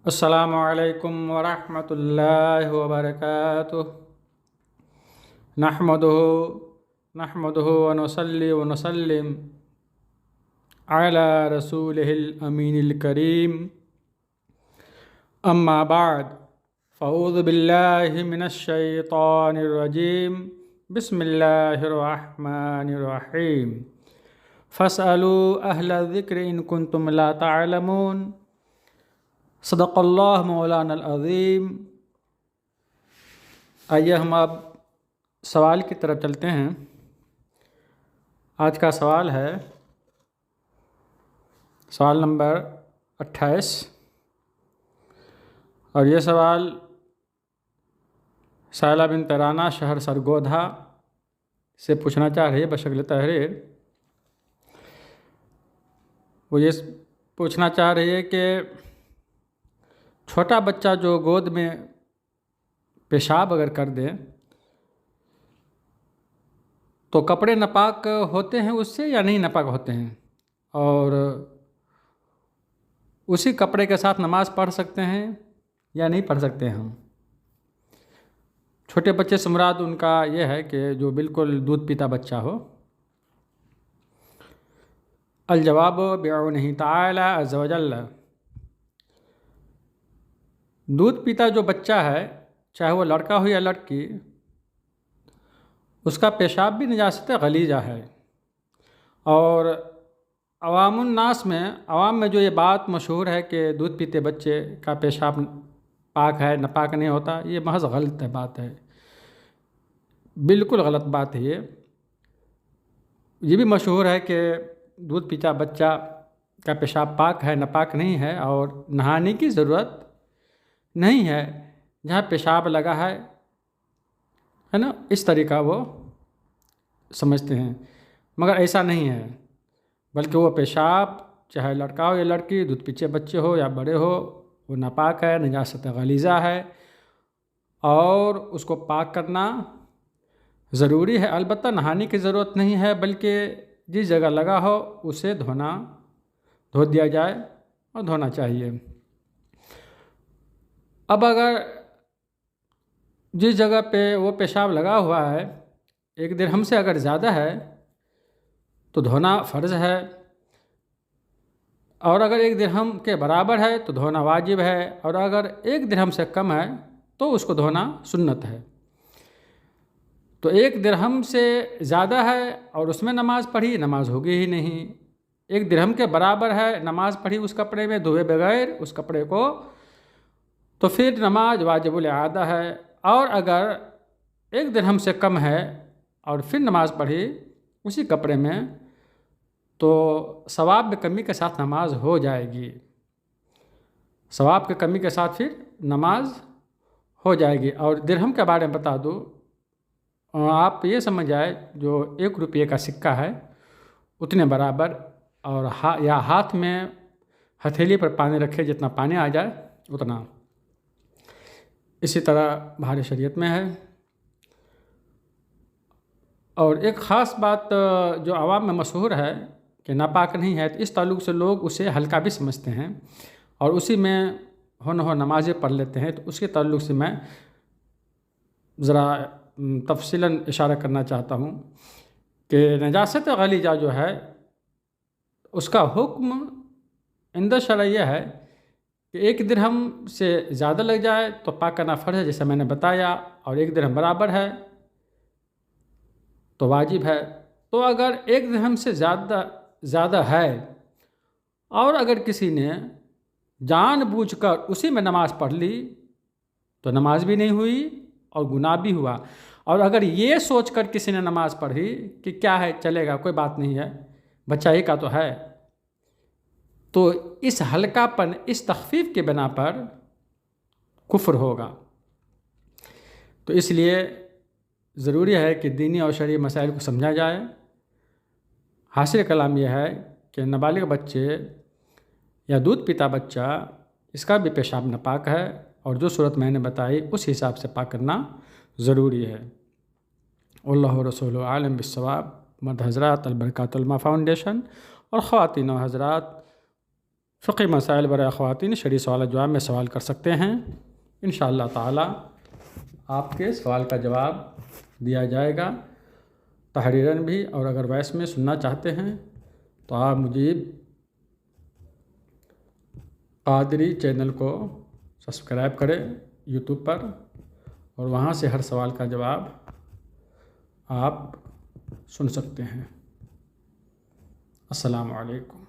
अस्सलामु अलैकुम वरहमतुल्लाहि वबरकातुह। नहमदुहु नहमदुहु व नुसल्ली व नुसल्लिम अला रसूलिहिल अमीनिल करीम। अम्मा बाद फ़अऊज़ु बिल्लाहि मिनश शैतानिर रजीम। बिस्मिल्लाहिर रहमानिर रहीम। फ़स्अलू अहला ज़िक्रि इन कुन्तुम ला तअलमून। सदक़ल्लाहु मौलाना अज़ीम। आइए हम अब सवाल की तरफ चलते हैं। आज का सवाल है सवाल नंबर 28 और ये सवाल साइला बिन तराना शहर सरगोधा से पूछना चाह रही है बशक्ल तहरीर। वो ये पूछना चाह रही है कि छोटा बच्चा जो गोद में पेशाब अगर कर दे तो कपड़े नापाक होते हैं उससे या नहीं नापाक होते हैं, और उसी कपड़े के साथ नमाज़ पढ़ सकते हैं या नहीं पढ़ सकते हैं हम। छोटे बच्चे से मुराद उनका ये है कि जो बिल्कुल दूध पीता बच्चा हो। अल जवाब बिअौनिही ताला अज़्ज़ व जल्ल। दूध पीता जो बच्चा है, चाहे वो लड़का हो या लड़की, उसका पेशाब भी निजासत गलीजा है। और अवामुन्नास में अवाम में जो ये बात मशहूर है कि दूध पीते बच्चे का पेशाब पाक है नापाक नहीं होता, ये महज गलत बात है, बिल्कुल गलत बात है। ये भी मशहूर है कि दूध पीता बच्चा का पेशाब पाक है नापाक नहीं है और नहाने की ज़रूरत नहीं है। जहाँ पेशाब लगा है ना, इस तरीका वो समझते हैं, मगर ऐसा नहीं है। बल्कि वो पेशाब चाहे लड़का हो या लड़की, दूध पीछे बच्चे हो या बड़े हो, वो नापाक है, निजासत गलीज़ा है और उसको पाक करना ज़रूरी है। अलबत्ता नहाने की ज़रूरत नहीं है, बल्कि जिस जगह लगा हो उसे धो दिया जाए और धोना चाहिए। अब अगर जिस जगह पे वो पेशाब लगा हुआ है 1 दिरहम से अगर ज़्यादा है तो धोना फ़र्ज़ है, और अगर 1 दिरहम के बराबर है तो धोना वाजिब है, और अगर 1 दिरहम से कम है तो उसको धोना सुन्नत है। तो 1 दिरहम से ज़्यादा है और उसमें नमाज़ पढ़ी, नमाज होगी ही नहीं। 1 दिरहम के बराबर है, नमाज़ पढ़ी उस कपड़े में धोए बगैर उस कपड़े को, तो फिर नमाज वाजिबुल आदा है। और अगर 1 दिरहम से कम है और फिर नमाज़ पढ़ी उसी कपड़े में, तो सवाब में कमी के साथ नमाज हो जाएगी। सवाब की कमी के साथ फिर नमाज हो जाएगी। और दिरहम के बारे में बता दूँ, आप ये समझ जाए जो 1 रुपये का सिक्का है उतने बराबर, और या हाथ में हथेली पर पानी रखे, जितना पानी आ जाए उतना। इसी तरह भारी शरीयत में है। और एक ख़ास बात जो आवाम में मशहूर है कि नापाक नहीं है, तो इस ताल्लुक़ से लोग उसे हल्का भी समझते हैं और उसी में हो न हो नमाज़ें पढ़ लेते हैं। तो उसके ताल्लुक़ से मैं ज़रा तफसीलन इशारा करना चाहता हूँ कि नजासत गलीजा जो है उसका हुक्म इंद शरअ यह है कि 1 दिरहम से ज़्यादा लग जाए तो पाक करना फ़र्ज़ है, जैसे मैंने बताया, और 1 दिरहम बराबर है तो वाजिब है। तो अगर 1 दिरहम से ज़्यादा है और अगर किसी ने जानबूझकर उसी में नमाज़ पढ़ ली तो नमाज भी नहीं हुई और गुनाह भी हुआ। और अगर ये सोचकर किसी ने नमाज़ पढ़ी कि क्या है, चलेगा, कोई बात नहीं है, बच्चा ही का तो है, तो इस हल्कापन, इस तख़फ़ीफ़ के बिना पर कुफ्र होगा। तो इसलिए ज़रूरी है कि दीनी और शरई मसाइल को समझा जाए। हासिल कलाम यह है कि नाबालिग बच्चे या दूध पीता बच्चा, इसका भी पेशाब नापाक है, और जो सूरत मैंने बताई उस हिसाब से पाक करना ज़रूरी है। अल्लाह रसूल आलम बिस्सवाब। मर्द हज़रात, अल बरकातुल उलमा फाउंडेशन और ख़वातीन व हज़रात फ़िक़्ही मसाइल बर ख़वातीन शरई सवाल जवाब में सवाल कर सकते हैं। इंशाअल्लाह ताला आपके सवाल का जवाब दिया जाएगा, तहरीरन भी, और अगर वॉइस में सुनना चाहते हैं तो आप मुजीब क़ादरी चैनल को सब्सक्राइब करें यूट्यूब पर, और वहाँ से हर सवाल का जवाब आप सुन सकते हैं। अस्सलामु अलैकुम।